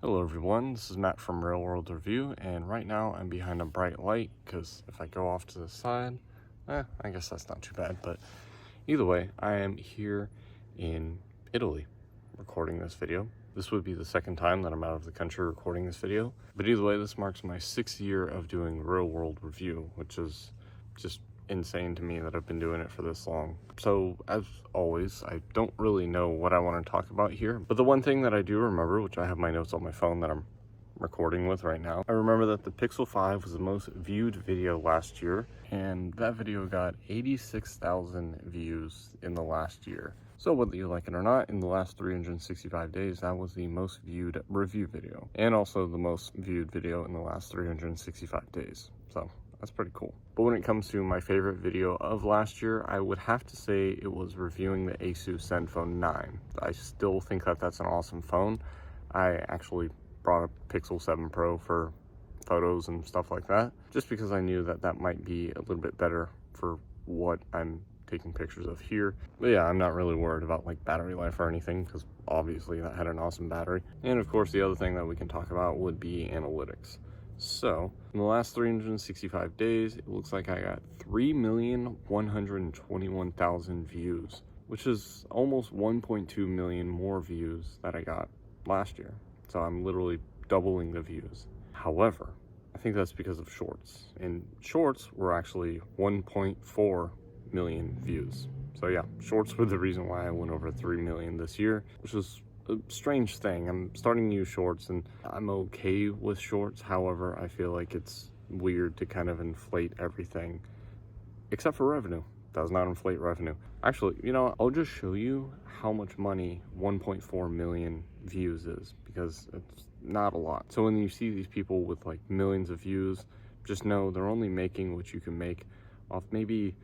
Hello everyone, this is Matt from Real World Review, and right now I'm behind a bright light because if I go off to the side, I guess that's not too bad, but either way, I am here in Italy recording this video. This would be the second time that I'm out of the country recording this video, but either way, this marks my 6th year of doing Real World Review, which is just insane to me that I've been doing it for this long. So as always, I don't really know what I want to talk about here, but the one thing that I do remember, which I have my notes on my phone that I'm recording with right now, I remember that the Pixel 5 was the most viewed video last year, and that video got 86,000 views in the last year. So whether you like it or not, in the last 365 days, that was the most viewed review video, and also the most viewed video in the last 365 days. So that's pretty cool. But when it comes to my favorite video of last year, I would have to say it was reviewing the Asus Zenfone 9. I still think that that's an awesome phone. I actually brought a Pixel 7 Pro for photos and stuff like that, just because I knew that that might be a little bit better for what I'm taking pictures of here. But yeah, I'm not really worried about like battery life or anything, because obviously that had an awesome battery. And of course, the other thing that we can talk about would be analytics. So in the last 365 days, it looks like I got 3,121,000 views, which is almost 1.2 million more views that I got last year. So I'm literally doubling the views. However, I think that's because of shorts, and shorts were actually 1.4 million views. So yeah, shorts were the reason why I went over 3 million this year, which was a strange thing. I'm starting to use shorts and I'm okay with shorts. However, I feel like it's weird to kind of inflate everything except for revenue. It does not inflate revenue. Actually, you know, I'll just show you how much money 1.4 million views is, because it's not a lot. So when you see these people with like millions of views, just know they're only making what you can make off maybe,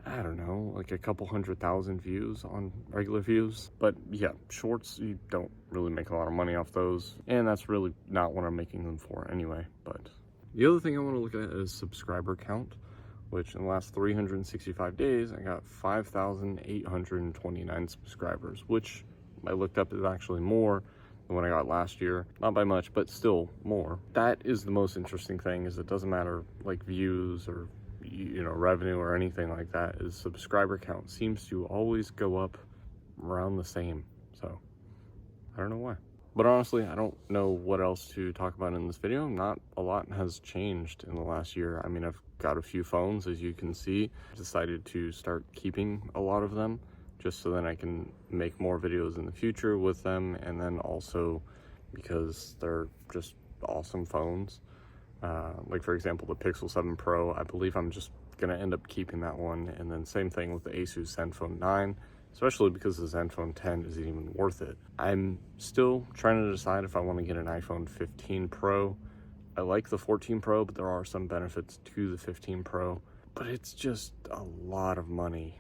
I don't know, like a couple 100,000 views on regular views. But yeah, shorts, you don't really make a lot of money off those, and that's really not what I'm making them for anyway. But the other thing I want to look at is subscriber count, which in the last 365 days, I got 5,829 subscribers, which I looked up is actually more than what I got last year. Not by much, but still more. That is the most interesting thing, is it doesn't matter like views or revenue or anything like that, is subscriber count seems to always go up around the same. So I don't know why. But honestly, I don't know what else to talk about in this video. Not a lot has changed in the last year. I mean, I've got a few phones, as you can see. I decided to start keeping a lot of them just so that I can make more videos in the future with them, and then also because they're just awesome phones. Like for example, the Pixel 7 Pro, I believe I'm just gonna end up keeping that one. And then same thing with the Asus Zenfone 9, especially because the Zenfone 10 isn't even worth it. I'm still trying to decide if I want to get an iPhone 15 Pro. I like the 14 Pro, but there are some benefits to the 15 Pro, but it's just a lot of money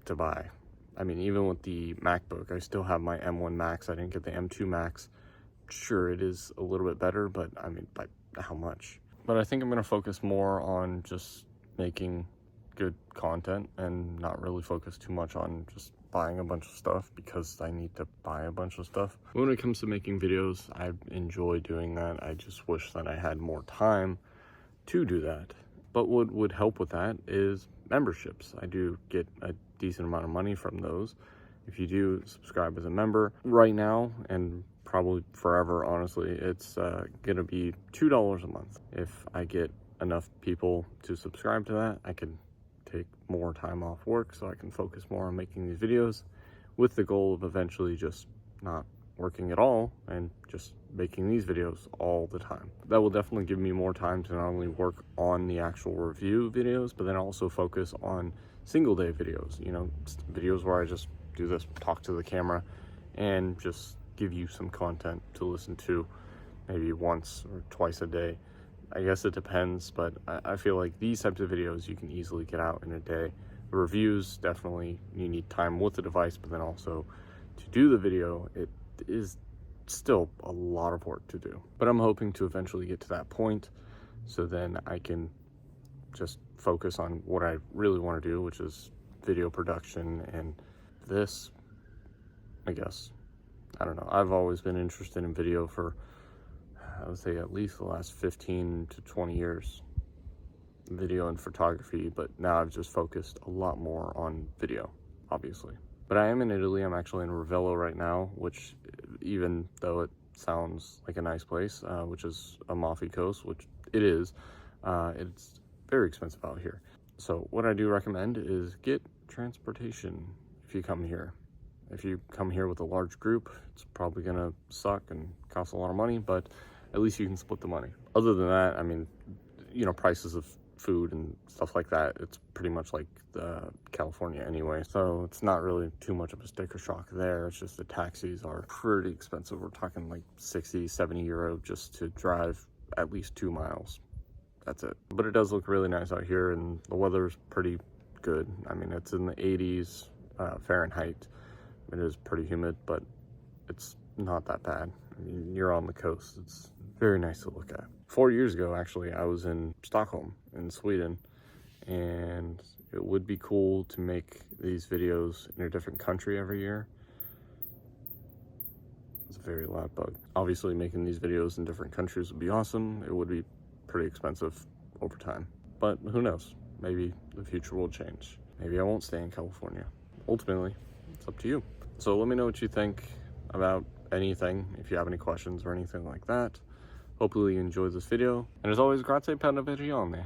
to buy. I mean, even with the MacBook, I still have my M1 Max. I didn't get the M2 Max. Sure, it is a little bit better, but I mean, by how much? But I think I'm going to focus more on just making good content and not really focus too much on just buying a bunch of stuff, because I need to buy a bunch of stuff. When it comes to making videos, I enjoy doing that. I just wish that I had more time to do that. But what would help with that is memberships. I do get a decent amount of money from those. If you do subscribe as a member right now, and probably forever, honestly, it's gonna be $2 a month. If I get enough people to subscribe to that, I can take more time off work so I can focus more on making these videos, with the goal of eventually just not working at all and just making these videos all the time. That will definitely give me more time to not only work on the actual review videos, but then also focus on single day videos, videos where I just do this, talk to the camera, and just give you some content to listen to maybe once or twice a day. I guess it depends, but I feel like these types of videos you can easily get out in a day. The reviews, definitely you need time with the device, but then also to do the video, it is still a lot of work to do. But I'm hoping to eventually get to that point, so then I can just focus on what I really want to do, which is video production. And this, I guess, I don't know, I've always been interested in video for I would say at least the last 15 to 20 years, video and photography, but now I've just focused a lot more on video, obviously. But I am in Italy. I'm actually in Ravello right now, which, even though it sounds like a nice place, which is Amalfi Coast, which it is, it's very expensive out here. So what I do recommend is get transportation if you come here. If you come here with a large group, it's probably gonna suck and cost a lot of money, but at least you can split the money. Other than that, I mean, you know, prices of food and stuff like that, it's pretty much like California anyway, so it's not really too much of a sticker shock there. It's just the taxis are pretty expensive. We're talking like 60-70 euro just to drive at least 2 miles. That's it. But it does look really nice out here, and the weather's pretty good. I mean, it's in the 80s Fahrenheit. It is pretty humid, but it's not that bad. I mean, you're on the coast. It's very nice to look at. 4 years ago, actually, I was in Stockholm in Sweden, and it would be cool to make these videos in a different country every year. It's a very loud bug. Obviously, making these videos in different countries would be awesome. It would be pretty expensive over time, but who knows? Maybe the future will change. Maybe I won't stay in California. Ultimately, it's up to you. So let me know what you think about anything, if you have any questions or anything like that. Hopefully you enjoyed this video, and as always, grazie per la visione.